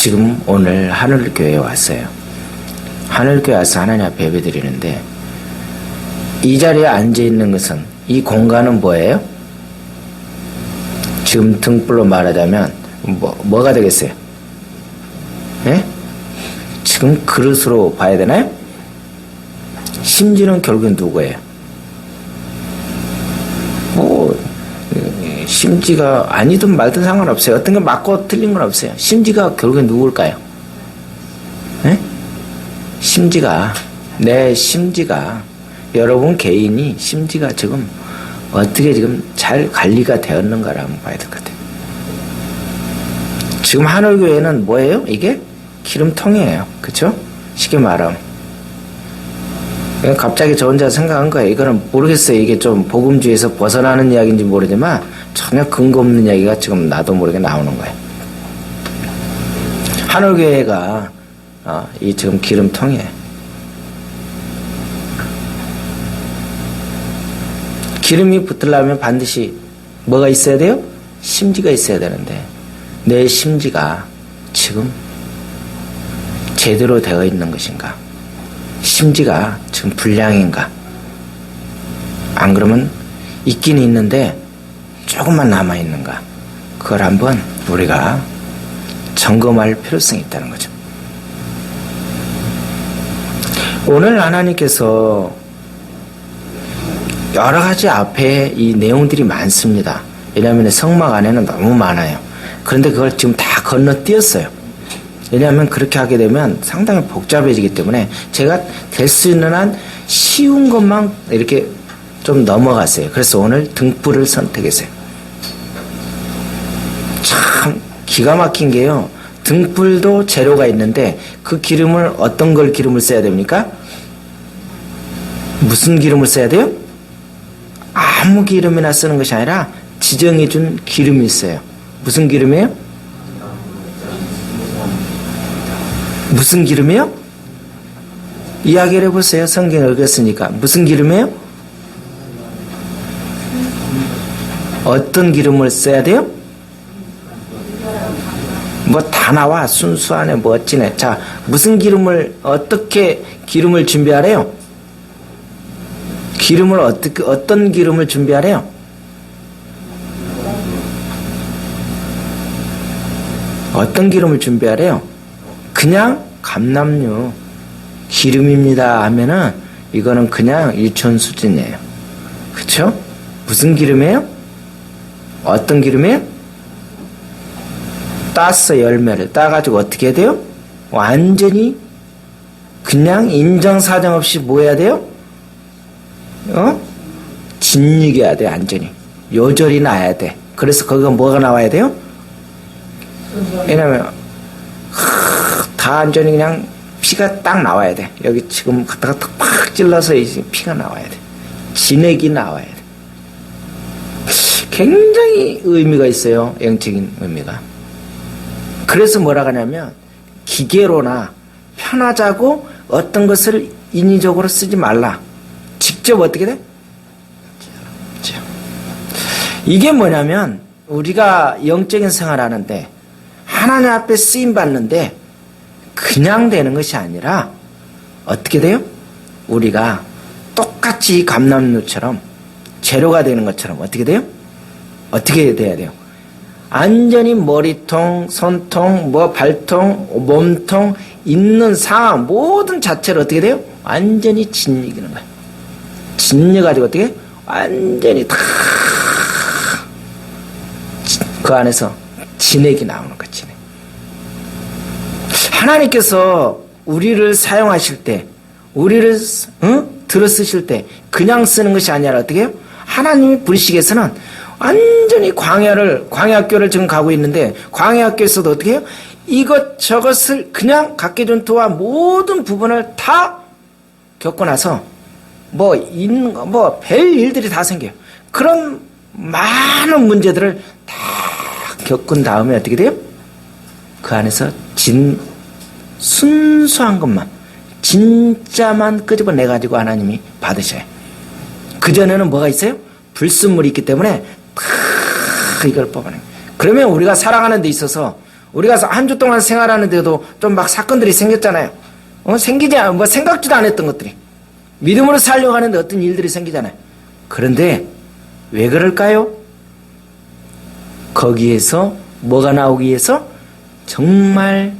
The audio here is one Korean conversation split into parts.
지금 오늘 하늘교회에 왔어요. 하늘교회 와서 하나님 앞에 예배드리는데 이 자리에 앉아있는 것은, 이 공간은 뭐예요? 지금 등불로 말하자면 뭐가 되겠어요? 예? 지금 그릇으로 봐야 되나요? 심지는 결국엔 누구예요? 심지가 아니든 말든 상관없어요. 어떤 게 맞고 틀린 건 없어요. 심지가 결국엔 누굴까요? 네? 심지가, 내 심지가, 여러분 개인이 심지가 지금 어떻게 지금 잘 관리가 되었는가를 한번 봐야 될 것 같아요. 지금 하늘교회는 뭐예요? 이게 기름통이에요. 그쵸? 쉽게 말하면. 갑자기 저 혼자 생각한 거예요. 이거는 모르겠어요. 이게 좀 복음주의에서 벗어나는 이야기인지 모르지만 전혀 근거 없는 이야기가 지금 나도 모르게 나오는 거예요. 하늘교회가 이 지금 기름통이에요. 기름이 붙으려면 반드시 뭐가 있어야 돼요? 심지가 있어야 되는데 내 심지가 지금 제대로 되어 있는 것인가? 심지가 지금 불량인가? 안 그러면 있긴 있는데 조금만 남아있는가? 그걸 한번 우리가 점검할 필요성이 있다는 거죠. 오늘 하나님께서 여러 가지 앞에 이 내용들이 많습니다. 왜냐하면 성막 안에는 너무 많아요. 그런데 그걸 지금 다 건너뛰었어요. 왜냐하면 그렇게 하게 되면 상당히 복잡해지기 때문에 제가 될 수 있는 한 쉬운 것만 이렇게 좀 넘어갔어요. 그래서 오늘 등불을 선택했어요. 참 기가 막힌 게요. 등불도 재료가 있는데 그 기름을 어떤 걸 기름을 써야 됩니까? 무슨 기름을 써야 돼요? 아무 기름이나 쓰는 것이 아니라 지정해 준 기름이 있어요. 무슨 기름이에요? 무슨 기름이요? 이야기를 해보세요. 성경을 읽었으니까. 무슨 기름이에요? 어떤 기름을 써야 돼요? 뭐 다 나와. 순수하네. 멋지네. 자, 무슨 기름을, 어떻게 기름을 준비하래요? 기름을 어떤 기름을 준비하래요? 어떤 기름을 준비하래요? 그냥 감람류 기름입니다 하면은 이거는 그냥 유치원 수준이에요. 그쵸? 무슨 기름이에요? 어떤 기름이에요? 땄어. 열매를 따가지고 어떻게 해야 돼요? 완전히 그냥 인정사정 없이 뭐 해야 돼요? 진육해야 돼. 완전히 요절이 나야 돼. 그래서 거기가 뭐가 나와야 돼요? 왜냐면 다 완전히 그냥 피가 딱 나와야 돼. 여기 지금 갖다가 팍 찔러서 이제 피가 나와야 돼. 진액이 나와야 돼. 굉장히 의미가 있어요. 영적인 의미가. 그래서 뭐라 하냐면 기계로나 편하자고 어떤 것을 인위적으로 쓰지 말라. 직접 어떻게 돼? 이게 뭐냐면 우리가 영적인 생활하는데 하나님 앞에 쓰임 받는데 그냥 되는 것이 아니라 어떻게 돼요? 우리가 똑같이 감람류처럼 재료가 되는 것처럼 어떻게 돼요? 어떻게 돼야 돼요? 완전히 머리통, 손통, 발통, 몸통 있는 상황 모든 자체를 어떻게 돼요? 완전히 짓이기는 거예요. 짓여가지고 어떻게? 완전히 다 그 안에서 진액이 나오는 거예요. 진액. 하나님께서 우리를 사용하실 때, 우리를 들어 쓰실 때 그냥 쓰는 것이 아니라 어떻게 해요? 하나님이 부르시기에서는 완전히 광야학교를 지금 가고 있는데 광야학교에서도 어떻게 해요? 이것저것을 그냥 각계전투와 모든 부분을 다 겪고 나서 별 일들이 다 생겨요. 그런 많은 문제들을 다 겪은 다음에 어떻게 돼요? 그 안에서 순수한 것만, 진짜만 끄집어내가지고 하나님이 받으셔요. 그전에는 뭐가 있어요? 불순물이 있기 때문에 다 이걸 뽑아내요. 그러면 우리가 살아가는 데 있어서 우리가 한 주 동안 생활하는데도 좀 막 사건들이 생겼잖아요. 생기지, 뭐 생각지도 않았던 것들이. 믿음으로 살려고 하는데 어떤 일들이 생기잖아요. 그런데 왜 그럴까요? 거기에서 뭐가 나오기 위해서 정말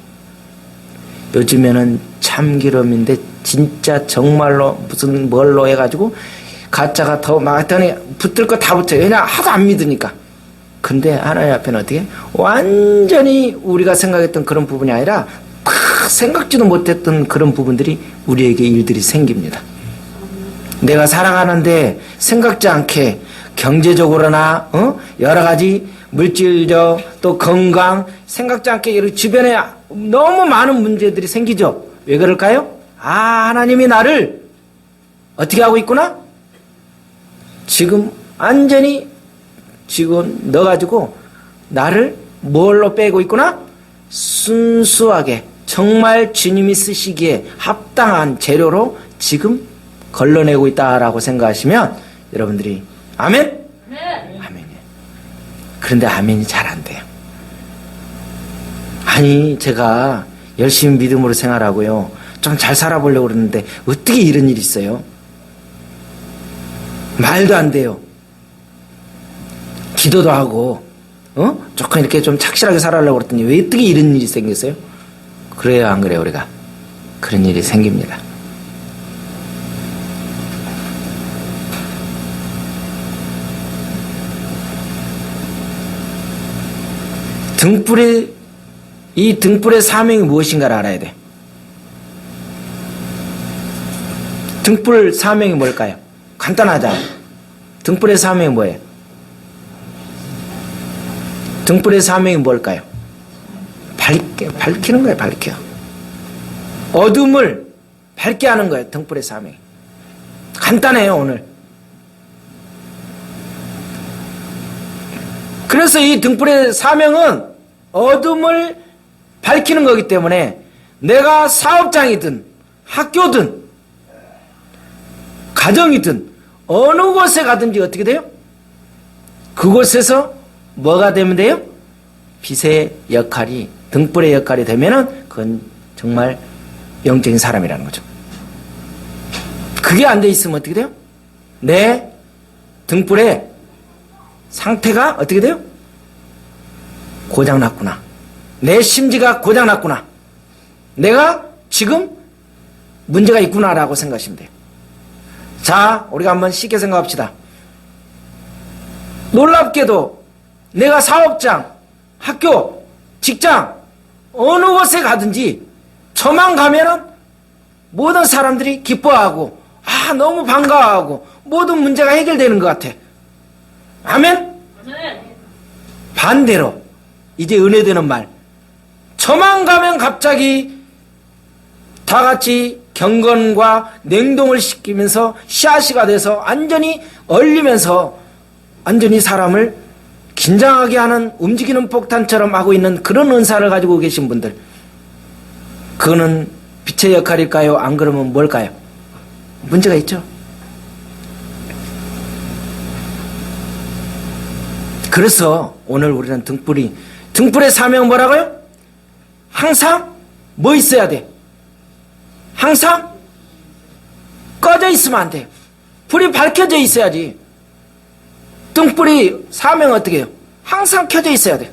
요즘에는 참기름인데 진짜 정말로 무슨 뭘로 해가지고 가짜가 더 막 하더니 붙을 거 다 붙여요. 왜냐 하도 안 믿으니까. 근데 하나님 앞에는 어떻게 완전히 우리가 생각했던 그런 부분이 아니라 생각지도 못했던 그런 부분들이 우리에게 일들이 생깁니다. 내가 살아가는데 생각지 않게 경제적으로나 여러 가지 물질적 또 건강 생각지 않게 주변에 너무 많은 문제들이 생기죠. 왜 그럴까요? 하나님이 나를 어떻게 하고 있구나? 지금 완전히 지금 넣어가지고 나를 뭘로 빼고 있구나? 순수하게 정말 주님이 쓰시기에 합당한 재료로 지금 걸러내고 있다라고 생각하시면 여러분들이 아멘? 네. 아멘이에요. 그런데 아멘이 잘 안 돼요. 아니 제가 열심히 믿음으로 생활하고요. 좀 잘 살아보려고 그러는데 어떻게 이런 일이 있어요? 말도 안 돼요. 기도도 하고 조금 이렇게 좀 착실하게 살아보려고 그랬더니 왜 어떻게 이런 일이 생겼어요? 그래요 안 그래요 우리가? 그런 일이 생깁니다. 이 등불의 사명이 무엇인가를 알아야 돼. 등불 사명이 뭘까요? 간단하잖아요. 등불의 사명이 뭐예요? 등불의 사명이 뭘까요? 밝히는 거예요, 밝혀. 어둠을 밝게 하는 거예요, 등불의 사명이. 간단해요, 오늘. 그래서 이 등불의 사명은 어둠을 밝히는 거기 때문에 내가 사업장이든 학교든 가정이든 어느 곳에 가든지 어떻게 돼요? 그곳에서 뭐가 되면 돼요? 빛의 역할이 등불의 역할이 되면은 그건 정말 영적인 사람이라는 거죠. 그게 안 돼 있으면 어떻게 돼요? 내 등불의 상태가 어떻게 돼요? 고장났구나. 내 심지가 고장났구나. 내가 지금 문제가 있구나라고 생각하시면 돼요. 자, 우리가 한번 쉽게 생각합시다. 놀랍게도 내가 사업장, 학교, 직장 어느 곳에 가든지 저만 가면은 모든 사람들이 기뻐하고 너무 반가워하고 모든 문제가 해결되는 것 같아. 아멘? 반대로 이제 은혜되는 말. 저만 가면 갑자기 다 같이 경건과 냉동을 시키면서 씨앗이가 돼서 완전히 얼리면서 완전히 사람을 긴장하게 하는 움직이는 폭탄처럼 하고 있는 그런 은사를 가지고 계신 분들, 그거는 빛의 역할일까요? 안 그러면 뭘까요? 문제가 있죠. 그래서 오늘 우리는 등불의 사명은 뭐라고요? 항상 뭐 있어야 돼? 항상 꺼져 있으면 안 돼요. 불이 밝혀져 있어야지. 등불이 사명은 어떻게 해요? 항상 켜져 있어야 돼요.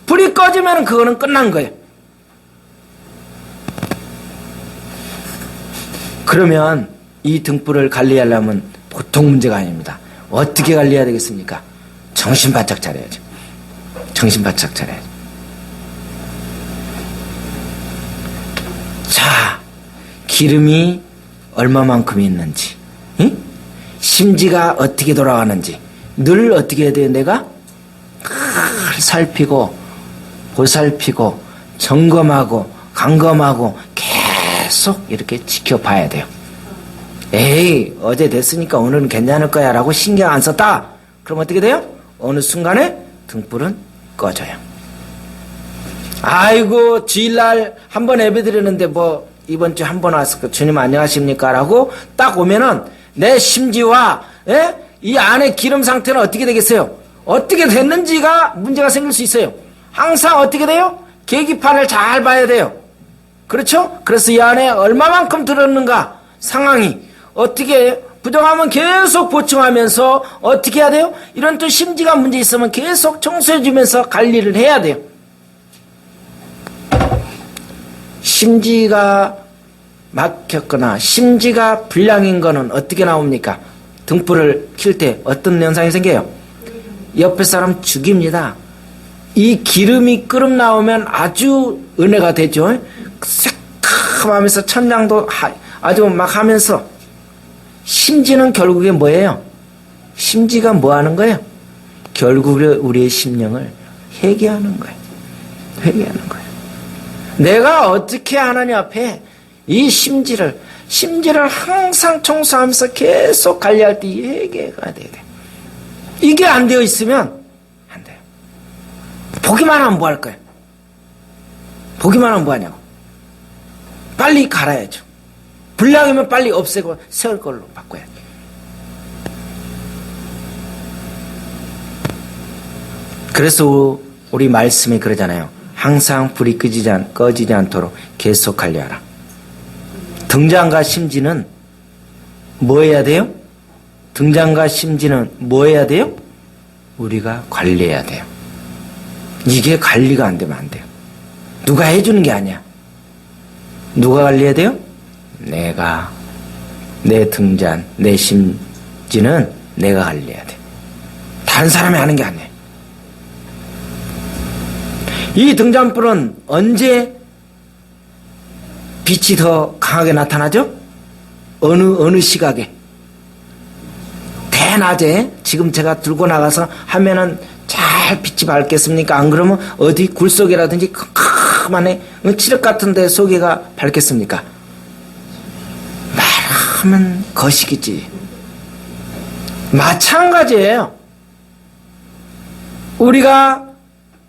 불이 꺼지면 그거는 끝난 거예요. 그러면 이 등불을 관리하려면 보통 문제가 아닙니다. 어떻게 관리해야 되겠습니까? 정신 바짝 차려야죠. 정신 바짝 차려야죠. 자, 기름이 얼마만큼 있는지, 응? 심지가 어떻게 돌아가는지 늘 어떻게 해야 돼요? 내가 살피고 보살피고 점검하고 감검하고 계속 이렇게 지켜봐야 돼요. 에이, 어제 됐으니까 오늘은 괜찮을 거야 라고 신경 안 썼다. 그럼 어떻게 돼요? 어느 순간에 등불은 꺼져요. 아이고, 주일날 한번 예배 드렸는데 뭐 이번 주에 한 번 왔을 주님 안녕하십니까 라고 딱 오면은 내 심지와 이 안에 기름 상태는 어떻게 되겠어요? 어떻게 됐는지가 문제가 생길 수 있어요. 항상 어떻게 돼요? 계기판을 잘 봐야 돼요. 그렇죠? 그래서 이 안에 얼마만큼 들었는가 상황이 어떻게 부정하면 계속 보충하면서 어떻게 해야 돼요? 이런 또 심지가 문제 있으면 계속 청소해주면서 관리를 해야 돼요. 심지가 막혔거나 심지가 불량인 거는 어떻게 나옵니까? 등불을 킬 때 어떤 현상이 생겨요? 옆에 사람 죽입니다. 이 기름이 끓음 나오면 아주 은혜가 되죠. 새카하면서 천장도 아주 막 하면서 심지는 결국에 뭐예요? 심지가 뭐 하는 거예요? 결국에 우리의 심령을 회개하는 거예요. 회개하는 거예요. 내가 어떻게 하나님 앞에 이 심지를 항상 청소하면서 계속 관리할 때 회개가 돼야 돼. 이게 안 되어 있으면 안 돼요. 보기만 하면 뭐 할 거예요? 보기만 하면 뭐 하냐고. 빨리 갈아야죠. 불량이면 빨리 없애고 새 걸로 바꿔야죠. 그래서 우리 말씀이 그러잖아요. 항상 불이 꺼지지 않도록 계속 관리하라. 등잔과 심지는 뭐 해야 돼요? 등잔과 심지는 뭐 해야 돼요? 우리가 관리해야 돼요. 이게 관리가 안 되면 안 돼요. 누가 해주는 게 아니야. 누가 관리해야 돼요? 내가. 내 등잔, 내 심지는 내가 관리해야 돼. 다른 사람이 하는 게 아니에요. 이 등잔불은 언제 빛이 더 강하게 나타나죠? 어느 시각에? 대낮에 지금 제가 들고 나가서 하면은 잘 빛이 밝겠습니까? 안 그러면 어디 굴 속이라든지 큼큼하네 칠흑 같은 데 속에가 밝겠습니까? 말하면 거시기지. 마찬가지예요. 우리가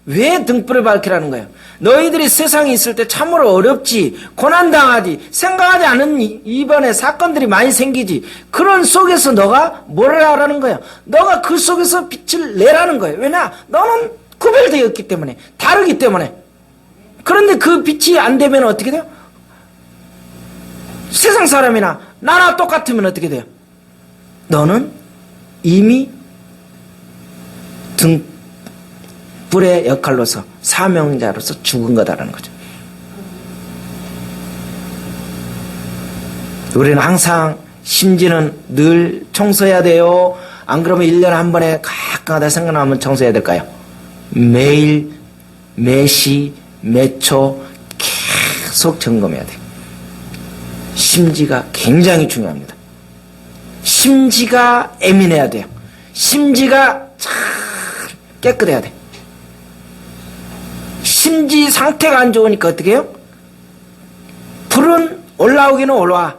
왜 등불을 밝히라는 거예요? 너희들이 세상에 있을 때 참으로 어렵지, 고난당하지, 생각하지 않은 이번에 사건들이 많이 생기지. 그런 속에서 너가 뭘 하라는 거예요? 너가 그 속에서 빛을 내라는 거예요. 왜냐? 너는 구별되었기 때문에, 다르기 때문에. 그런데 그 빛이 안 되면 어떻게 돼요? 세상 사람이나 나나 똑같으면 어떻게 돼요? 너는 이미 불의 역할로서 사명자로서 죽은 거다라는 거죠. 우리는 항상 심지는 늘 청소해야 돼요. 안 그러면 1년에 한 번에 가끔가다 생각나면 청소해야 될까요? 매일, 매시, 매초 계속 점검해야 돼요. 심지가 굉장히 중요합니다. 심지가 예민해야 돼요. 심지가 잘 깨끗해야 돼. 심지 상태가 안 좋으니까 어떻게 해요? 불은 올라오기는 올라와.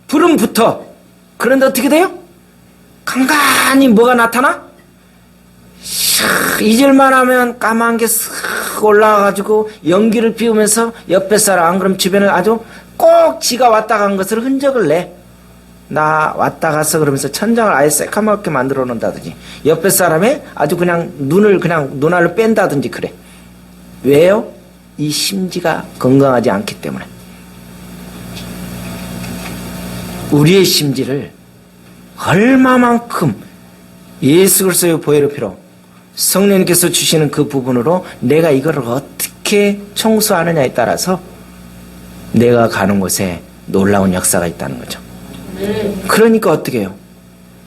불은 붙어. 그런데 어떻게 돼요? 간간히 뭐가 나타나? 잊을만 하면 까만 게 쓱 올라와가지고 연기를 피우면서 옆에 사람, 안 그럼 주변에 아주 꼭 지가 왔다 간 것을 흔적을 내. 나 왔다 갔어 그러면서 천장을 아예 새까맣게 만들어 놓는다든지 옆에 사람의 아주 그냥 눈알을 뺀다든지 그래. 왜요? 이 심지가 건강하지 않기 때문에. 우리의 심지를 얼마만큼 예수 그리스도의 보혈의 피로 성령님께서 주시는 그 부분으로 내가 이거를 어떻게 청소하느냐에 따라서 내가 가는 곳에 놀라운 역사가 있다는 거죠. 그러니까 어떻게 해요?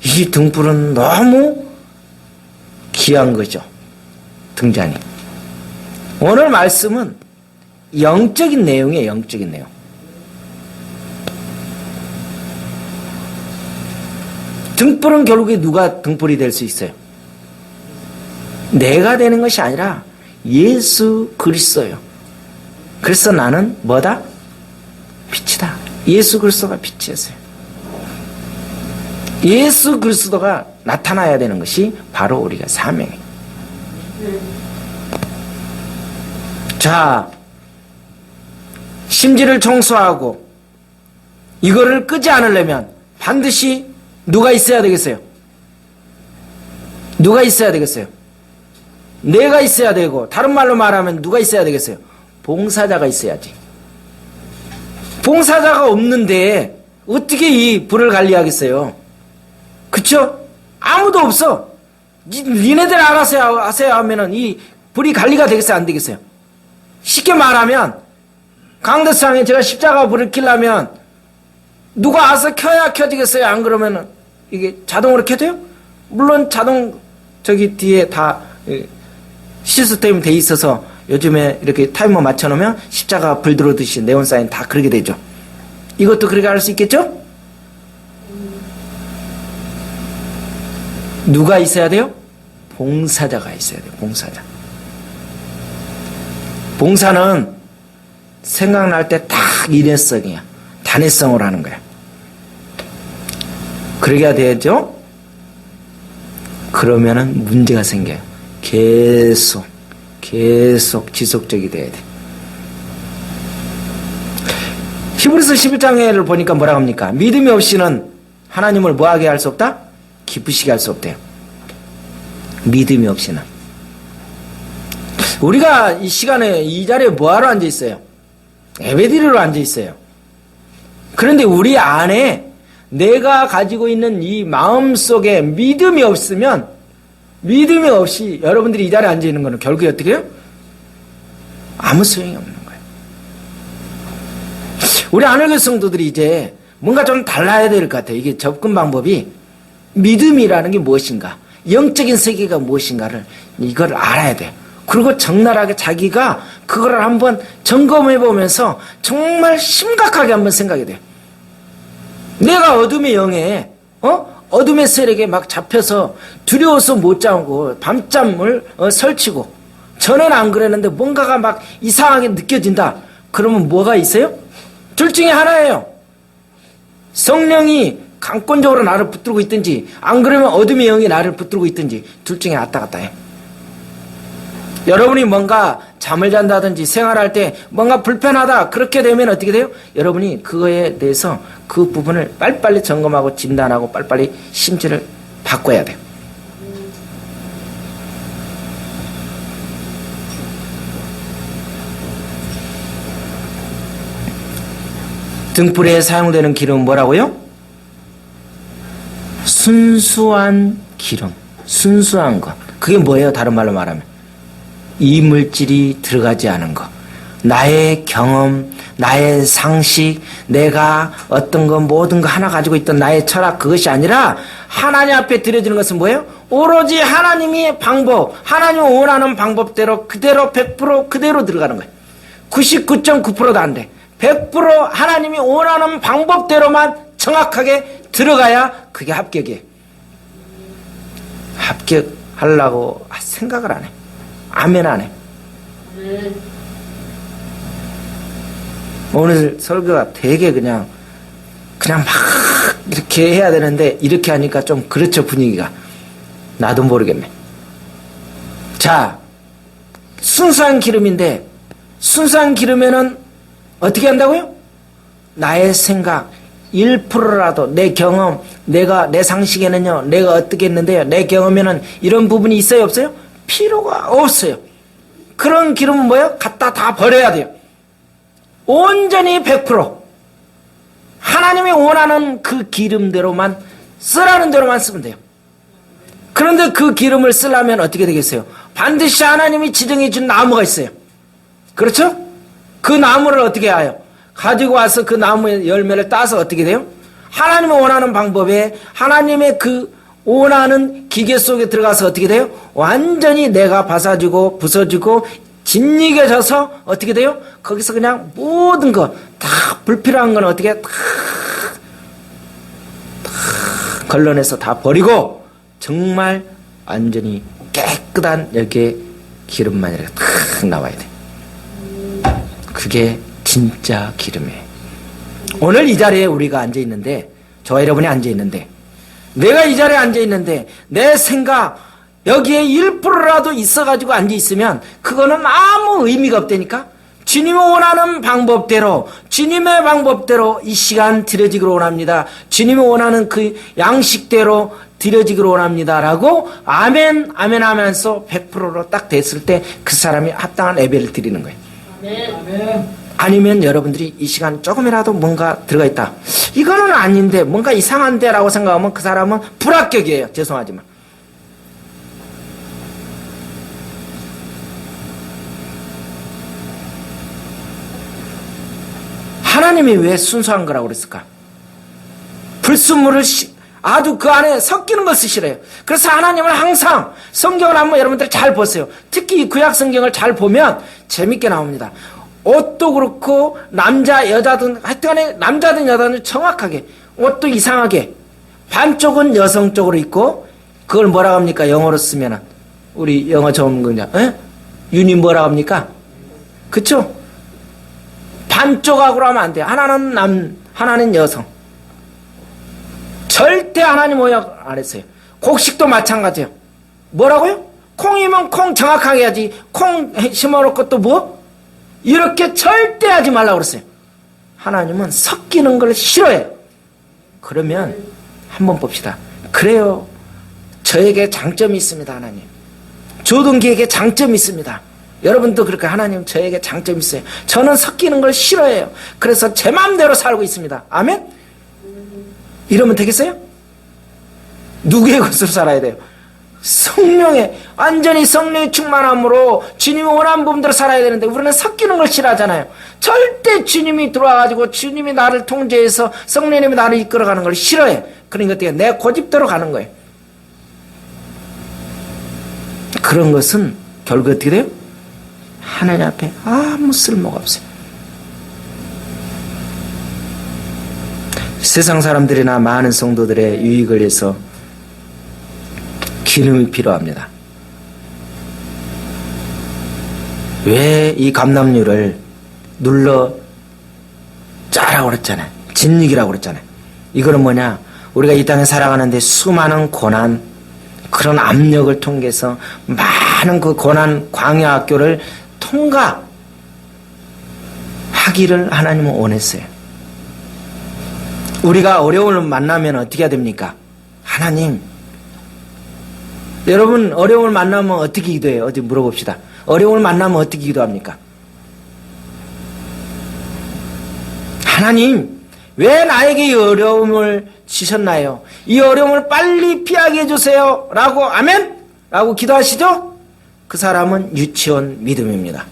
이 등불은 너무 귀한 거죠. 등잔이. 오늘 말씀은 영적인 내용이에요. 영적인 내용. 등불은 결국에 누가 등불이 될 수 있어요? 내가 되는 것이 아니라 예수 그리스도예요. 그래서 나는 뭐다? 빛이다. 예수 그리스도가 빛이었어요. 예수 그리스도가 나타나야 되는 것이 바로 우리가 사명이에요. 자, 심지를 청소하고 이거를 끄지 않으려면 반드시 누가 있어야 되겠어요? 누가 있어야 되겠어요? 내가 있어야 되고, 다른 말로 말하면 누가 있어야 되겠어요? 봉사자가 있어야지. 봉사자가 없는데 어떻게 이 불을 관리하겠어요? 그쵸? 아무도 없어. 니네들 알아서 하세요 하면은 이 불이 관리가 되겠어요? 안 되겠어요? 쉽게 말하면 강대상에 제가 십자가 불을 켜려면 누가 와서 켜야 켜지겠어요? 안 그러면은 이게 자동으로 켜져요? 물론 자동 저기 뒤에 다 시스템이 돼 있어서 요즘에 이렇게 타이머 맞춰놓으면 십자가 불 들어오듯이 네온사인 다 그렇게 되죠. 이것도 그렇게 할 수 있겠죠? 누가 있어야 돼요? 봉사자가 있어야 돼요. 봉사자. 봉사는 생각날 때 딱 일회성이야. 단회성으로 하는 거야. 그래야 되죠? 그러면은 문제가 생겨요. 계속 지속적이 돼야 돼. 히브리서 11장을 보니까 뭐라고 합니까? 믿음이 없이는 하나님을 뭐하게 할 수 없다? 기쁘시게 할 수 없대요. 믿음이 없이는. 우리가 이 시간에 이 자리에 뭐하러 앉아 있어요? 예배드리러 앉아 있어요. 그런데 우리 안에 내가 가지고 있는 이 마음 속에 믿음이 없으면, 믿음이 없이 여러분들이 이 자리에 앉아 있는 거는 결국에 어떻게 해요? 아무 소용이 없는 거예요. 우리 안일교 성도들이 이제 뭔가 좀 달라야 될 것 같아요. 이게 접근 방법이 믿음이라는 게 무엇인가, 영적인 세계가 무엇인가를 이걸 알아야 돼요. 그리고 적나라하게 자기가 그거를 한번 점검해 보면서 정말 심각하게 한번 생각이 돼요. 내가 어둠의 영에 어둠의 세력에 막 잡혀서 두려워서 못 자고 밤잠을 설치고, 전에는 안 그랬는데 뭔가가 막 이상하게 느껴진다. 그러면 뭐가 있어요? 둘 중에 하나예요. 성령이 강권적으로 나를 붙들고 있든지, 안 그러면 어둠의 영이 나를 붙들고 있든지, 둘 중에 왔다 갔다 해. 여러분이 뭔가 잠을 잔다든지 생활할 때 뭔가 불편하다, 그렇게 되면 어떻게 돼요? 여러분이 그거에 대해서 그 부분을 빨리빨리 점검하고 진단하고 빨리빨리 심지를 바꿔야 돼요. 등불에 사용되는 기름은 뭐라고요? 순수한 기름, 순수한 것. 그게 뭐예요? 다른 말로 말하면 이물질이 들어가지 않은 것. 나의 경험, 나의 상식, 내가 어떤 것, 모든 거 하나 가지고 있던 나의 철학, 그것이 아니라 하나님 앞에 드려지는 것은 뭐예요? 오로지 하나님의 방법, 하나님이 원하는 방법대로 그대로 100% 그대로 들어가는 거예요. 99.9%도 안 돼. 100% 하나님이 원하는 방법대로만 정확하게 들어가야 그게 합격이에요. 합격하려고 생각을 안 해. 아멘 안 해. 오늘 설교가 되게 그냥 막 이렇게 해야 되는데 이렇게 하니까 좀 그렇죠, 분위기가. 나도 모르겠네. 자, 순수한 기름인데, 순수한 기름에는 어떻게 한다고요? 나의 생각 1%라도, 내 경험, 내 상식에는요, 내가 어떻게 했는데요, 내 경험에는 이런 부분이 있어요, 없어요? 필요가 없어요. 그런 기름은 뭐예요? 갖다 다 버려야 돼요. 온전히 100% 하나님이 원하는 그 기름대로만, 쓰라는 대로만 쓰면 돼요. 그런데 그 기름을 쓰려면 어떻게 되겠어요? 반드시 하나님이 지정해 준 나무가 있어요. 그렇죠? 그 나무를 어떻게 해요? 가지고 와서 그 나무의 열매를 따서 어떻게 돼요? 하나님이 원하는 방법에, 하나님의 그 원하는 기계 속에 들어가서 어떻게 돼요? 완전히 내가 바사지고 부서지고 짓이겨져서 어떻게 돼요? 거기서 그냥 모든 거 다 불필요한 건 어떻게 다 걸러내서 다 버리고 정말 완전히 깨끗한 이렇게 기름만 이렇게 탁 나와야 돼. 그게 진짜 기름이에요. 오늘 이 자리에 우리가 앉아 있는데, 저와 여러분이 앉아 있는데, 내가 이 자리에 앉아 있는데 내 생각 여기에 1%라도 있어가지고 앉아 있으면 그거는 아무 의미가 없다니까. 주님이 원하는 방법대로, 주님의 방법대로 이 시간 드려지기를 원합니다. 주님이 원하는 그 양식대로 드려지기를 원합니다 라고 아멘 아멘 하면서 100%로 딱 됐을 때 그 사람이 합당한 예배를 드리는 거예요. 아니면 여러분들이 이 시간 조금이라도 뭔가 들어가 있다. 이거는 아닌데 뭔가 이상한데 라고 생각하면 그 사람은 불합격이에요. 죄송하지만. 하나님이 왜 순수한 거라고 그랬을까? 불순물을 아주 그 안에 섞이는 것을 싫어해요. 그래서 하나님은 항상 성경을 한번 여러분들 잘 보세요. 특히 이 구약 성경을 잘 보면 재밌게 나옵니다. 옷도 그렇고 남자 여자든 하여튼간에 남자든 여자든 정확하게 옷도 이상하게 반쪽은 여성 쪽으로 입고 그걸 뭐라고 합니까? 영어로 쓰면은 우리 영어 전문가 윤이 뭐라고 합니까? 그쵸? 반쪽하고로 하면 안 돼요. 하나는 남, 하나는 여성. 절대 하나님 오약 안 했어요. 곡식도 마찬가지예요. 뭐라고요? 콩이면 콩 정확하게 해야지. 콩 심어놓고 또 뭐? 이렇게 절대 하지 말라고 그랬어요. 하나님은 섞이는 걸 싫어해요. 그러면 한번 봅시다. 그래요. 저에게 장점이 있습니다. 하나님. 조동기에게 장점이 있습니다. 여러분도 그렇게 하나님 저에게 장점이 있어요. 저는 섞이는 걸 싫어해요. 그래서 제 마음대로 살고 있습니다. 아멘? 이러면 되겠어요? 누구의 것으로 살아야 돼요? 성령의 완전히 성령의 충만함으로 주님이 원하는 부분대로 살아야 되는데 우리는 섞이는 걸 싫어하잖아요. 절대 주님이 들어와가지고 주님이 나를 통제해서 성령님이 나를 이끌어가는 걸 싫어해. 그러니까 어떻게 내 고집대로 가는 거예요. 그런 것은 결국 어떻게 돼요? 하나님 앞에 아무 쓸모가 없어요. 세상 사람들이나 많은 성도들의 유익을 위해서 기름이 필요합니다. 왜 이 감람류를 눌러 짜라고 그랬잖아요. 진육이라고 그랬잖아요. 이거는 뭐냐? 우리가 이 땅에 살아가는데 수많은 고난, 그런 압력을 통해서 많은 그 고난 광야 학교를 통과하기를 하나님은 원했어요. 우리가 어려움을 만나면 어떻게 해야 됩니까? 하나님, 여러분 어려움을 만나면 어떻게 기도해요? 어디 물어봅시다. 어려움을 만나면 어떻게 기도합니까? 하나님, 왜 나에게 이 어려움을 주셨나요? 이 어려움을 빨리 피하게 해주세요. 라고 아멘? 라고 기도하시죠? 그 사람은 유치원 믿음입니다.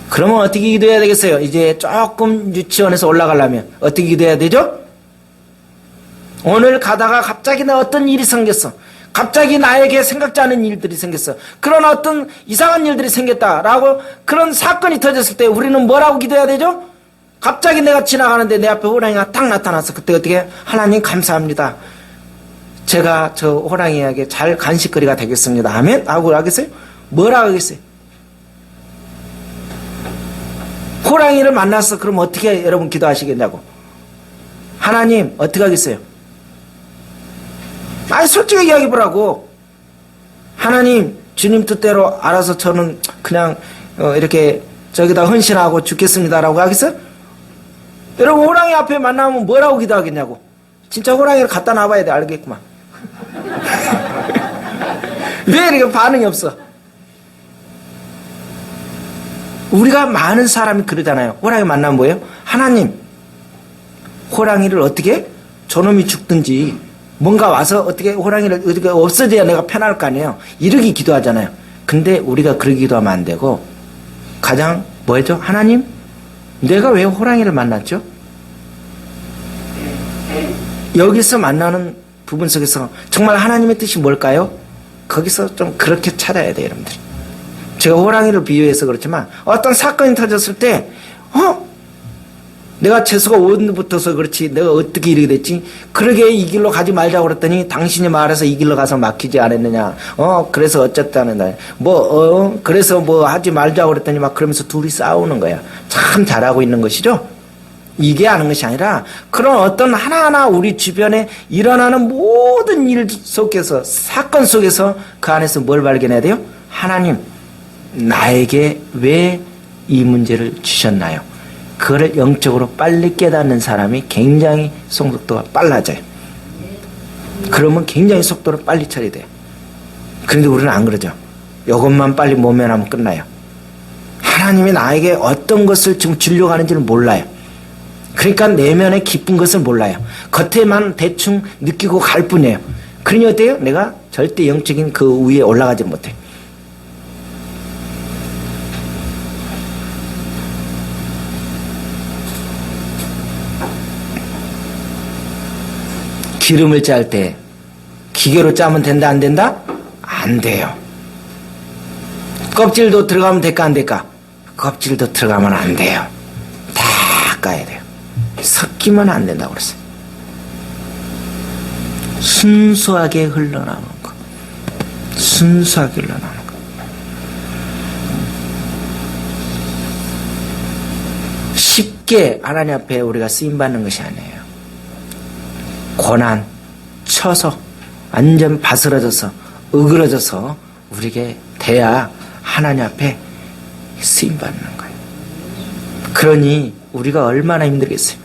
그러면 어떻게 기도해야 되겠어요? 이제 조금 유치원에서 올라가려면 어떻게 기도해야 되죠? 오늘 가다가 갑자기 나 어떤 일이 생겼어. 갑자기 나에게 생각지 않은 일들이 생겼어. 그런 어떤 이상한 일들이 생겼다라고 그런 사건이 터졌을 때 우리는 뭐라고 기도해야 되죠? 갑자기 내가 지나가는데 내 앞에 호랑이가 딱 나타났어. 그때 어떻게? 하나님 감사합니다. 제가 저 호랑이에게 잘 간식거리가 되겠습니다. 아멘? 하고 하겠어요? 뭐라고 하겠어요? 호랑이를 만났어. 그럼 어떻게 여러분 기도하시겠냐고? 하나님 어떻게 하겠어요? 아니 솔직히 이야기해보라고. 하나님 주님 뜻대로 알아서 저는 그냥 이렇게 저기다 헌신하고 죽겠습니다라고 하겠어요? 여러분 호랑이 앞에 만나면 뭐라고 기도하겠냐고. 진짜 호랑이를 갖다 놔봐야 돼. 알겠구만. 왜 이렇게 반응이 없어? 우리가 많은 사람이 그러잖아요. 호랑이 만나면 뭐예요? 하나님, 호랑이를 어떻게? 저놈이 죽든지 뭔가 와서 어떻게 호랑이를 어떻게 없어져야 내가 편할 거 아니에요. 이렇게 기도하잖아요. 근데 우리가 그렇게 기도하면 안 되고 가장 뭐였죠? 하나님, 내가 왜 호랑이를 만났죠? 여기서 만나는 부분 속에서 정말 하나님의 뜻이 뭘까요? 거기서 좀 그렇게 찾아야 돼요, 여러분들. 제가 호랑이를 비유해서 그렇지만 어떤 사건이 터졌을 때 내가 재수가 5분 붙어서 그렇지 내가 어떻게 이렇게 됐지? 그러게 이 길로 가지 말자고 그랬더니 당신이 말해서 이 길로 가서 막히지 않았느냐? 그래서 어쨌다는 그래서 뭐 하지 말자고 그랬더니 막 그러면서 둘이 싸우는 거야. 참 잘하고 있는 것이죠? 이게 하는 것이 아니라 그런 어떤 하나하나 우리 주변에 일어나는 모든 일 속에서 사건 속에서 그 안에서 뭘 발견해야 돼요? 하나님, 나에게 왜 이 문제를 주셨나요? 그거를 영적으로 빨리 깨닫는 사람이 굉장히 속도가 빨라져요. 그러면 굉장히 속도를 빨리 처리돼요. 그런데 우리는 안 그러죠. 이것만 빨리 모면하면 끝나요. 하나님이 나에게 어떤 것을 지금 주려고 하는지를 몰라요. 그러니까 내면에 기쁜 것을 몰라요. 겉에만 대충 느끼고 갈 뿐이에요. 그러니 어때요? 내가 절대 영적인 그 위에 올라가지 못해. 기름을 짤 때 기계로 짜면 된다 안 된다? 안 돼요. 껍질도 들어가면 될까 안 될까? 껍질도 들어가면 안 돼요. 다 까야 돼요. 섞이면 안 된다고 그랬어요. 순수하게 흘러나오는 거. 순수하게 흘러나오는 거. 쉽게 하나님 앞에 우리가 쓰임받는 것이 아니에요. 고난, 쳐서, 완전 바스러져서, 으그러져서 우리에게 돼야 하나님 앞에 쓰임받는 거예요. 그러니 우리가 얼마나 힘들겠어요.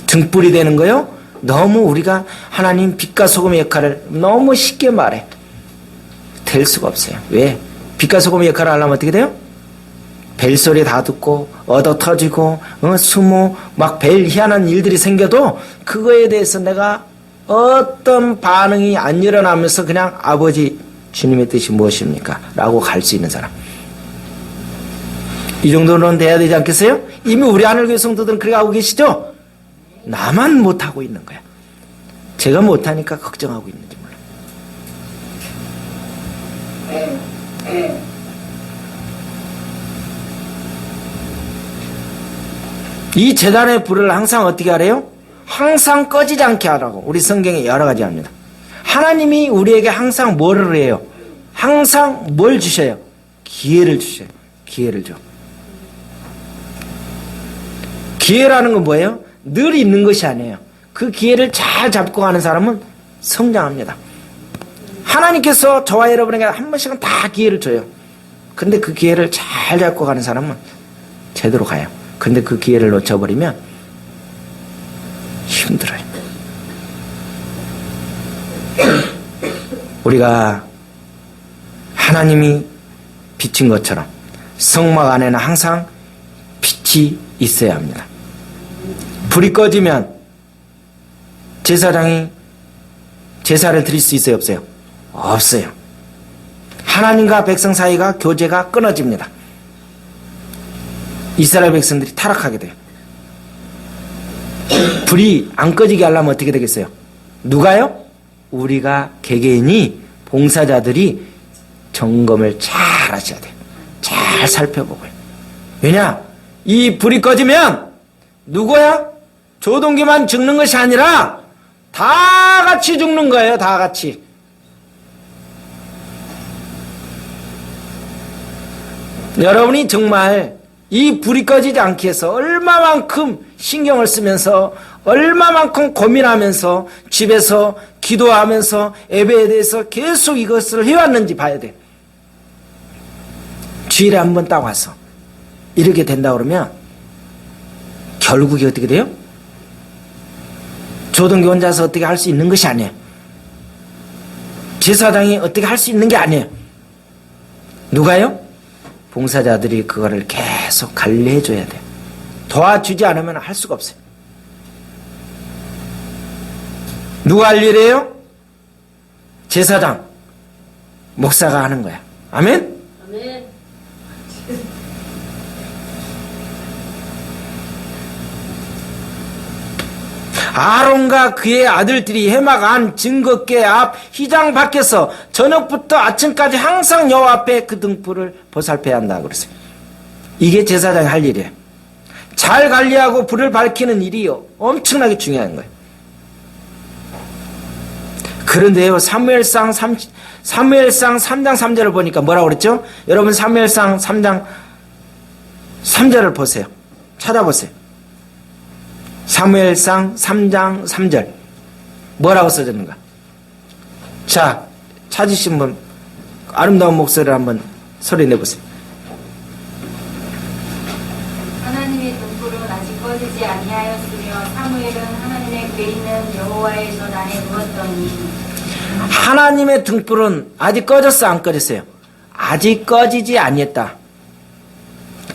등불이 되는 거요? 너무 우리가 하나님 빛과 소금의 역할을 너무 쉽게 말해. 될 수가 없어요. 왜? 빛과 소금의 역할을 하려면 어떻게 돼요? 벨소리 다 듣고 얻어 터지고 수모 막 벨 희한한 일들이 생겨도 그거에 대해서 내가 어떤 반응이 안 일어나면서 그냥 아버지 주님의 뜻이 무엇입니까? 라고 갈 수 있는 사람. 이 정도는 돼야 되지 않겠어요? 이미 우리 하늘교회 성도들은 그렇게 하고 계시죠? 나만 못하고 있는 거야. 제가 못하니까 걱정하고 있는지 몰라요. 이 제단의 불을 항상 어떻게 하래요? 항상 꺼지지 않게 하라고 우리 성경에 여러 가지 합니다. 하나님이 우리에게 항상 뭐를 해요? 항상 뭘 주셔요? 기회를 주셔요. 기회를 줘. 기회라는 건 뭐예요? 늘 있는 것이 아니에요. 그 기회를 잘 잡고 가는 사람은 성장합니다. 하나님께서 저와 여러분에게 한 번씩은 다 기회를 줘요. 근데 그 기회를 잘 잡고 가는 사람은 제대로 가요. 근데 그 기회를 놓쳐버리면 힘들어요. 우리가 하나님이 비친 것처럼 성막 안에는 항상 빛이 있어야 합니다. 불이 꺼지면 제사장이 제사를 드릴 수 있어요, 없어요? 없어요. 하나님과 백성 사이가 교제가 끊어집니다. 이스라엘 백성들이 타락하게 돼요. 불이 안 꺼지게 하려면 어떻게 되겠어요? 누가요? 우리가 개개인이 봉사자들이 점검을 잘 하셔야 돼요. 잘 살펴보고요. 왜냐? 이 불이 꺼지면 누구야? 조동기만 죽는 것이 아니라 다 같이 죽는 거예요. 다 같이. 여러분이 정말 이 불이 꺼지지 않게 해서 얼마만큼 신경을 쓰면서 얼마만큼 고민하면서 집에서 기도하면서 예배에 대해서 계속 이것을 해왔는지 봐야 돼. 주일에 한 번 딱 와서 이렇게 된다 그러면 결국이 어떻게 돼요? 조동기 혼자서 어떻게 할 수 있는 것이 아니에요. 제사장이 어떻게 할 수 있는 게 아니에요. 누가요? 봉사자들이 그거를 계속 관리해 줘야 돼요. 도와주지 않으면 할 수가 없어요. 누가 할 일이에요? 제사장, 목사가 하는 거야. 아멘? 아멘. 아론과 그의 아들들이 해막 안 증거궤 앞 휘장 밖에서 저녁부터 아침까지 항상 여호와 앞에 그 등불을 보살펴야 한다 그랬어요. 이게 제사장이 할 일이에요. 잘 관리하고 불을 밝히는 일이 엄청나게 중요한 거예요. 그런데요, 사무엘상 3장 3절을 보니까 뭐라고 그랬죠? 여러분 사무엘상 3장 3절을 보세요. 찾아보세요. 사무엘상 3장 3절 뭐라고 써졌는가? 자, 찾으신 분 아름다운 목소리를 한번 소리 내보세요. 하나님의 등불은 아직 꺼지지 아니하였으며 사무엘은 하나님의 궤 있는 여호와의 전 안에 누웠더니. 하나님의 등불은 아직 꺼졌어 안 꺼졌어요? 아직 꺼지지 아니했다.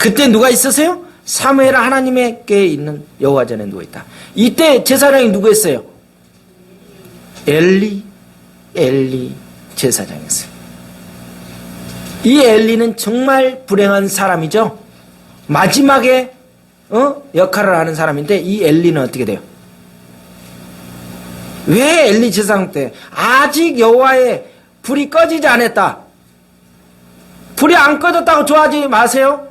그때 누가 있었어요? 사무엘 하나님께 있는 여호와 전에 누워 있다. 이때 제사장이 누구였어요? 엘리 제사장이었어요. 이 엘리는 정말 불행한 사람이죠. 마지막에 역할을 하는 사람인데 이 엘리는 어떻게 돼요? 왜 엘리 제사장 때 아직 여호와의 불이 꺼지지 않았다. 불이 안 꺼졌다고 좋아하지 마세요.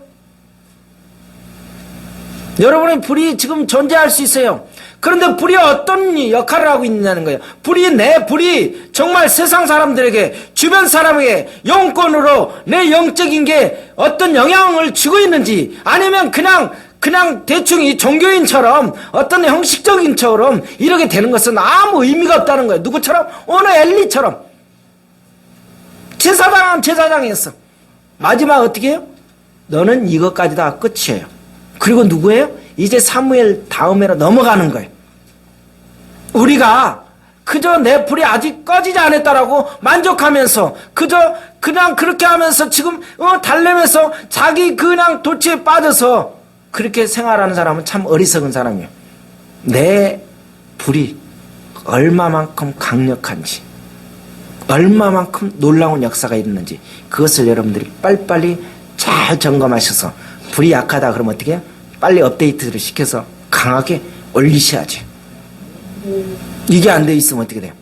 여러분의 불이 지금 존재할 수 있어요. 그런데 불이 어떤 역할을 하고 있느냐는 거예요. 내 불이 정말 세상 사람들에게, 주변 사람에게 영권으로 내 영적인 게 어떤 영향을 주고 있는지, 아니면 그냥 대충 이 종교인처럼 어떤 형식적인처럼 이렇게 되는 것은 아무 의미가 없다는 거예요. 누구처럼? 오늘 엘리처럼. 제사장은 제사장이었어. 마지막 어떻게 해요? 너는 이것까지 다 끝이에요. 그리고 누구예요? 이제 사무엘 다음에로 넘어가는 거예요. 우리가 그저 내 불이 아직 꺼지지 않았다라고 만족하면서 그냥 그렇게 하면서 지금 달래면서 자기 그냥 도취에 빠져서 그렇게 생활하는 사람은 참 어리석은 사람이에요. 내 불이 얼마만큼 강력한지, 얼마만큼 놀라운 역사가 있는지 그것을 여러분들이 빨리빨리 잘 점검하셔서, 불이 약하다 그러면 어떻게 해요? 빨리 업데이트를 시켜서 강하게 올리셔야지. 이게 안 돼 있으면 어떻게 돼요?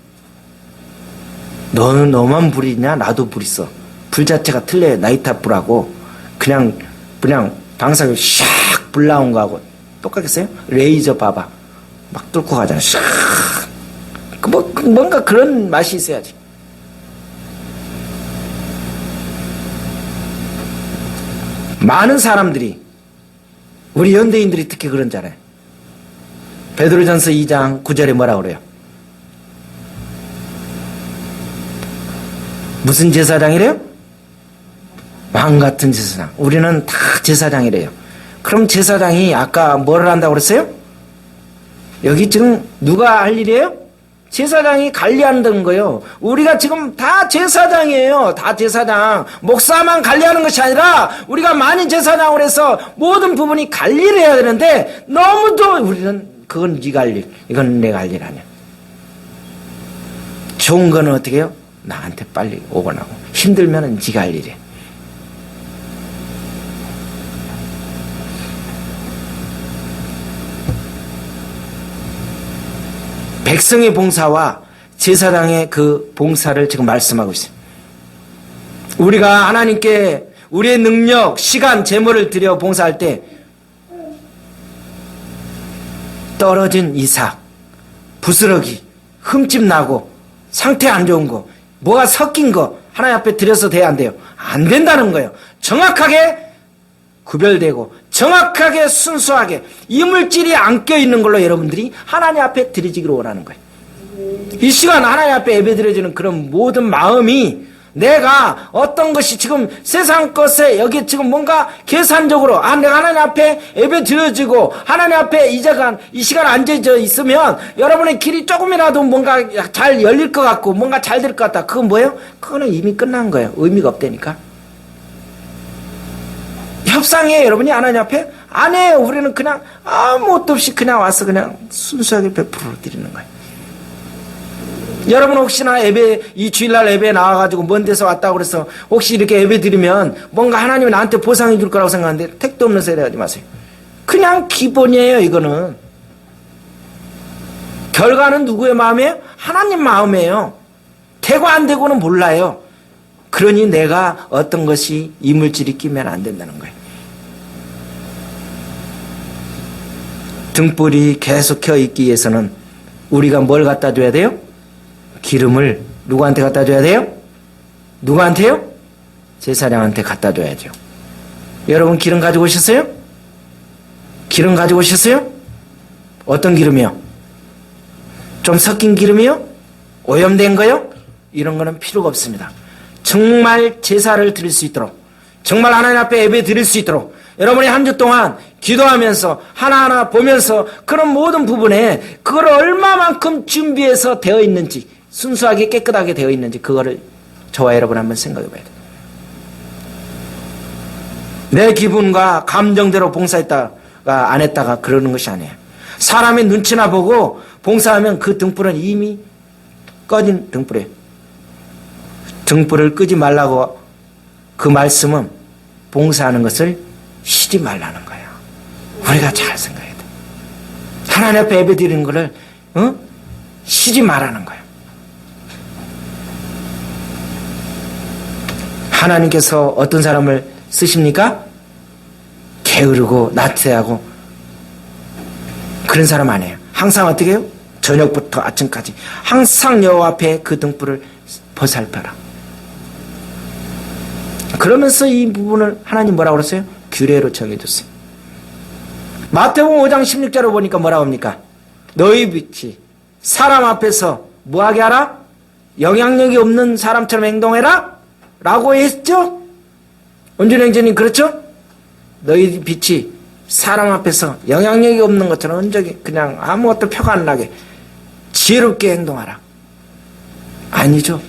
너만 불이 있냐? 나도 불 있어. 불 자체가 틀려요. 나이탑 불하고 그냥 방사기 샥 불 나온 거하고 똑같겠어요? 레이저 봐봐. 막 뚫고 가잖아. 샥. 뭔가 그런 맛이 있어야지. 많은 사람들이, 우리 현대인들이 특히 그런 줄 알아요. 베드로전서 2장 9절에 뭐라 그래요? 무슨 제사장이래요? 왕 같은 제사장. 우리는 다 제사장이래요. 그럼 제사장이 아까 뭐를 한다고 그랬어요? 여기 지금 누가 할 일이에요? 제사장이 관리한다는 거예요. 우리가 지금 다 제사장이에요. 다 제사장. 목사만 관리하는 것이 아니라 우리가 많이 제사장을 해서 모든 부분이 관리를 해야 되는데, 너무도 우리는 그건 네가 할 일, 이건 내가 할 일 아니야. 좋은 거는 어떻게 해요? 나한테 빨리 오고 나고. 힘들면은 네가 할 일이야. 백성의 봉사와 제사장의 그 봉사를 지금 말씀하고 있어요. 우리가 하나님께 우리의 능력, 시간, 재물을 들여 봉사할 때 떨어진 이삭, 부스러기, 흠집 나고 상태 안 좋은 거, 뭐가 섞인 거 하나님 앞에 드려서 돼야 안 돼요? 안 된다는 거예요. 정확하게 구별되고 정확하게 순수하게 이물질이 안 껴있는 걸로 여러분들이 하나님 앞에 드려지기를 원하는 거예요. 이 시간 하나님 앞에 예배 드려지는 그런 모든 마음이, 내가 어떤 것이 지금 세상 것에 여기 지금 뭔가 계산적으로 내가 하나님 앞에 예배 드려지고 하나님 앞에 이 시간 앉아져 있으면 여러분의 길이 조금이라도 뭔가 잘 열릴 것 같고 뭔가 잘 될 것 같다. 그건 뭐예요? 그거는 이미 끝난 거예요. 의미가 없다니까. 협상해. 여러분이 하나님 앞에 안 해요. 우리는 그냥 아무것도 없이 그냥 와서 그냥 순수하게 100% 드리는 거예요. 여러분 혹시나 이 주일날 예배에 나와가지고 먼 데서 왔다고 그래서 혹시 이렇게 예배 드리면 뭔가 하나님이 나한테 보상해 줄 거라고 생각하는데 택도 없는 소리 하지 마세요. 그냥 기본이에요. 이거는 결과는 누구의 마음이에요? 하나님 마음이에요. 되고 안 되고는 몰라요. 그러니 내가 어떤 것이 이물질이 끼면 안 된다는 거예요. 등불이 계속 켜 있기 위해서는 우리가 뭘 갖다 줘야 돼요? 기름을 누구한테 갖다 줘야 돼요? 누구한테요? 제사장한테 갖다 줘야죠. 여러분 기름 가지고 오셨어요? 기름 가지고 오셨어요? 어떤 기름이요? 좀 섞인 기름이요? 오염된 거요? 이런 거는 필요가 없습니다. 정말 제사를 드릴 수 있도록, 정말 하나님 앞에 예배 드릴 수 있도록 여러분이 한 주 동안 기도하면서 하나하나 보면서 그런 모든 부분에 그걸 얼마만큼 준비해서 되어 있는지, 순수하게 깨끗하게 되어 있는지 그거를 저와 여러분 한번 생각해 봐야 돼요. 내 기분과 감정대로 봉사했다가 안 했다가 그러는 것이 아니에요. 사람의 눈치나 보고 봉사하면 그 등불은 이미 꺼진 등불이에요. 등불을 끄지 말라고 그 말씀은 봉사하는 것을 쉬지 말라는 거예요. 우리가 잘 생각해야 돼. 하나님 앞에 예배 드리는 것을 쉬지 말라는 거예요. 하나님께서 어떤 사람을 쓰십니까? 게으르고 나태하고 그런 사람 아니에요. 항상 어떻게 해요? 저녁부터 아침까지 항상 여호와 앞에 그 등불을 보살펴라. 그러면서 이 부분을 하나님 뭐라고 그랬어요? 규례로 정해줬어요. 마태복음 5장 16절을 보니까 뭐라고 합니까? 너희 빛이 사람 앞에서 뭐하게 하라? 영향력이 없는 사람처럼 행동해라? 라고 했죠? 온전행전이 그렇죠? 너희 빛이 사람 앞에서 영향력이 없는 것처럼 흔적이 그냥 아무것도 표가 안 나게 지혜롭게 행동하라. 아니죠.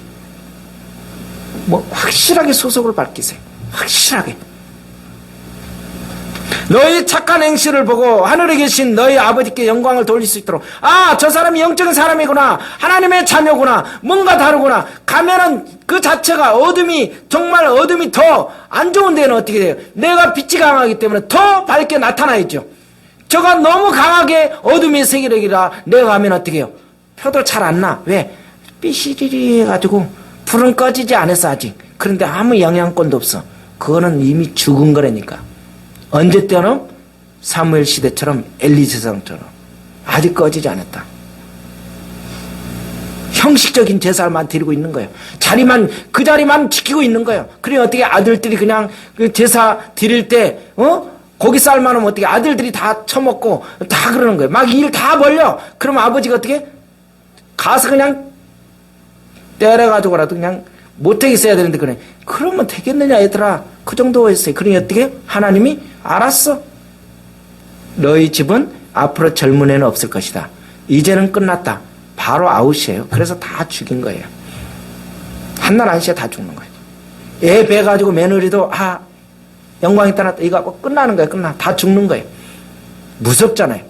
뭐 확실하게 소속을 밝히세요. 확실하게. 너희 착한 행실을 보고 하늘에 계신 너희 아버지께 영광을 돌릴 수 있도록 아, 저 사람이 영적인 사람이구나. 하나님의 자녀구나. 뭔가 다르구나. 가면은 그 자체가 어둠이 정말 어둠이 더 안 좋은 데는 어떻게 돼요? 내가 빛이 강하기 때문에 더 밝게 나타나야죠. 저가 너무 강하게 어둠의 세계력이라 내가 가면 어떻게 해요? 표도 잘 안 나. 왜? 삐시리리 해가지고 불은 꺼지지 않았어 아직. 그런데 아무 영향권도 없어. 그거는 이미 죽은 거라니까. 언제 때는 사무엘 시대처럼 엘리 세상처럼 아직 꺼지지 않았다. 형식적인 제사만 드리고 있는 거예요. 그 자리만 지키고 있는 거예요. 그래 어떻게 아들들이 그냥 그 제사 드릴 때 고기 쌀만하면 어떻게 아들들이 다 처먹고 다 그러는 거예요. 막 일 다 벌려. 그러면 아버지가 어떻게 가서 그냥 때려가지고라도 그냥 못하게 써야 되는데 그래. 그러면 되겠느냐 얘들아. 그 정도 했어요. 그러니 어떻게 하나님이 알았어. 너희 집은 앞으로 젊은 애는 없을 것이다. 이제는 끝났다. 바로 아웃이에요. 그래서 다 죽인 거예요. 한날 안시에 다 죽는 거예요. 애 배가지고 며느리도 영광이 떠났다. 이거 하고 끝나는 거예요. 다 죽는 거예요. 무섭잖아요.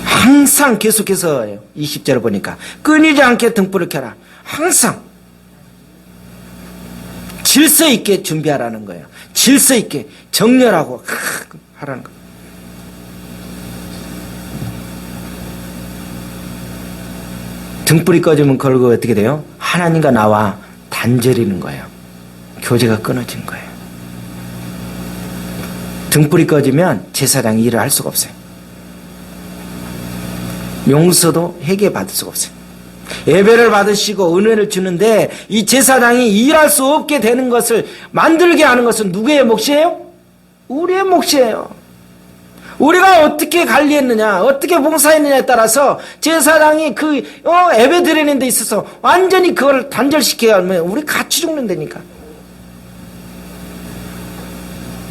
항상 계속해서 20절을 보니까 끊이지 않게 등불을 켜라. 항상 질서 있게 준비하라는 거예요. 질서 있게 정렬하고 하라는 거예요. 등불이 꺼지면 그걸고 어떻게 돼요? 하나님과 나와 단절이는 거예요. 교제가 끊어진 거예요. 등불이 꺼지면 제사장이 일을 할 수가 없어요. 용서도 회개 받을 수가 없어요. 예배를 받으시고 은혜를 주는데 이 제사장이 일할 수 없게 되는 것을 만들게 하는 것은 누구의 몫이에요? 우리의 몫이에요. 우리가 어떻게 관리했느냐, 어떻게 봉사했느냐에 따라서 제사장이 그 예배 드리는 데 있어서 완전히 그걸 단절시켜야 하면 우리 같이 죽는다니까.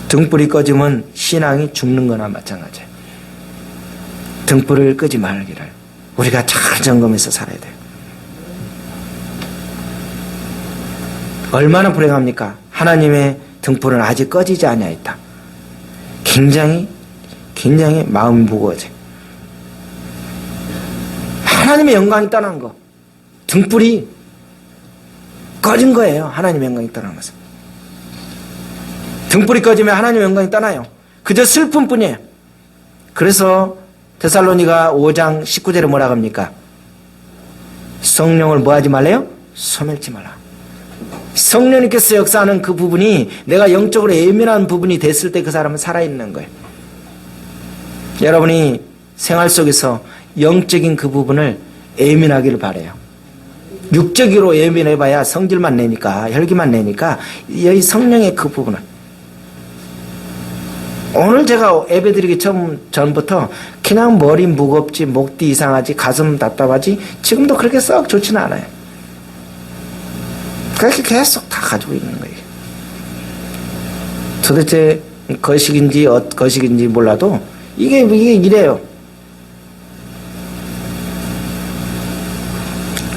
등불이 꺼지면 신앙이 죽는 거나 마찬가지예요. 등불을 끄지 말기를 우리가 잘 점검해서 살아야 돼요. 얼마나 불행합니까? 하나님의 등불은 아직 꺼지지 아니하였다. 굉장히 마음이 무거워져요. 하나님의 영광이 떠난 거. 등불이 꺼진 거예요. 하나님의 영광이 떠난 것은. 등불이 꺼지면 하나님의 영광이 떠나요. 그저 슬픔뿐이에요. 그래서 데살로니가 5장 19절에 뭐라고 합니까? 성령을 뭐 하지 말래요? 소멸치 말라. 성령님께서 역사하는 그 부분이 내가 영적으로 예민한 부분이 됐을 때 그 사람은 살아있는 거예요. 여러분이 생활 속에서 영적인 그 부분을 예민하기를 바라요. 육적으로 예민해봐야 성질만 내니까, 혈기만 내니까 이 성령의 그 부분을. 오늘 제가 예배드리기 전부터 그냥 머리 무겁지, 목뒤 이상하지, 가슴 답답하지, 지금도 그렇게 썩 좋지는 않아요. 그렇게 계속 다 가지고 있는 거예요. 도대체 거식인지 엇거식인지 몰라도 이게 이래요.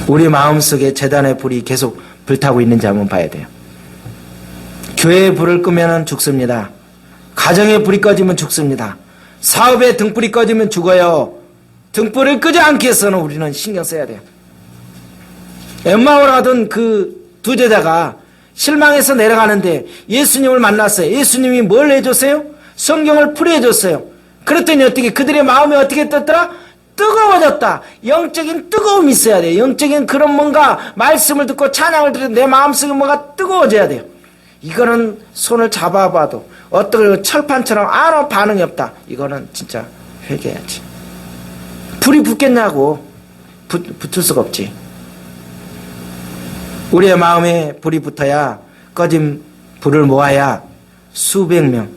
우리 마음속에 제단의 불이 계속 불타고 있는지 한번 봐야 돼요. 교회에 불을 끄면 죽습니다. 가정에 불이 꺼지면 죽습니다. 사업에 등불이 꺼지면 죽어요. 등불을 끄지 않기 위해서는 우리는 신경 써야 돼요. 엠마오로 가던 그 두 제자가 실망해서 내려가는데 예수님을 만났어요. 예수님이 뭘 해줬어요? 성경을 풀이해줬어요. 그랬더니 어떻게 그들의 마음이 어떻게 떴더라? 뜨거워졌다. 영적인 뜨거움이 있어야 돼요. 영적인 그런 뭔가 말씀을 듣고 찬양을 들으면 내 마음속에 뭔가 뜨거워져야 돼요. 이거는 손을 잡아봐도 어떻게 철판처럼 아무 반응이 없다. 이거는 진짜 회개해야지. 불이 붙겠냐고. 붙을 수가 없지. 우리의 마음에 불이 붙어야 꺼진 불을 모아야 수백 명,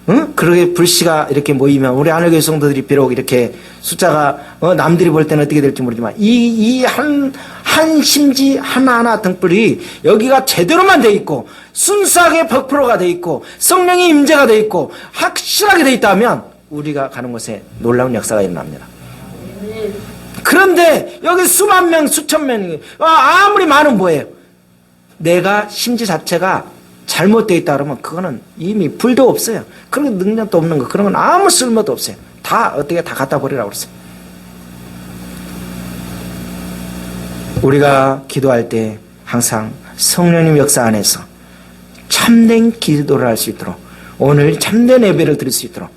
응? 그렇게 불씨가 이렇게 모이면 우리 하늘교회 성도들이 비록 이렇게 숫자가 남들이 볼 때는 어떻게 될지 모르지만 이 한 심지 하나하나 등불이 여기가 제대로만 돼 있고 순수하게 100%가 돼 있고 성령의 임재가 돼 있고 확실하게 돼 있다면 우리가 가는 곳에 놀라운 역사가 일어납니다. 그런데 여기 수만 명, 수천 명이 아무리 많으면 뭐예요? 내가 심지 자체가 잘못되어 있다 그러면 그거는 이미 불도 없어요. 그런 능력도 없는 거, 그런 건 아무 쓸모도 없어요. 다 어떻게 다 갖다 버리라고 그랬어요. 우리가 기도할 때 항상 성령님 역사 안에서 참된 기도를 할 수 있도록, 오늘 참된 예배를 드릴 수 있도록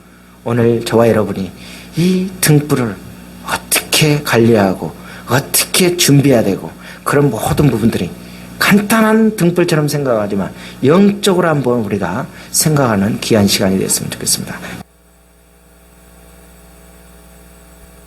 오늘 저와 여러분이 이 등불을 어떻게 관리하고 어떻게 준비해야 되고 그런 모든 부분들이 간단한 등불처럼 생각하지만 영적으로 한번 우리가 생각하는 귀한 시간이 됐으면 좋겠습니다.